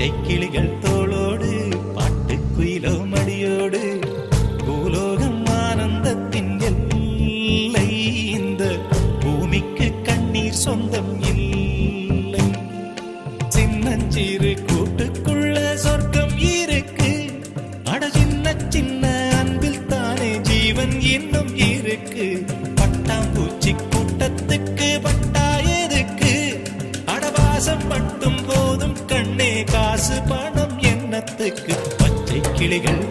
பச்சை கிளிகள் தோளோடு பாட்டுக்குயிலோ மடியோடு பூலோகம் ஆனந்தத்தின் எல்லை. இந்த பூமிக்கு கண்ணீர் சொந்தம் இல்லை. சின்னஞ்சிறு கூட்டுக்குள்ள சொர்க்கம் இருக்கு. அட சின்ன சின்ன அன்பில் தானே ஜீவன் இன்னும் இருக்கு. பட்டாம்பூச்சி கூட்டத்துக்கு பட்டா எதுக்கு? அடவாசம் மட்டும் போதும் கண்ணே, காசு பணம் என்னத்துக்கு? பச்சை கிளிகள்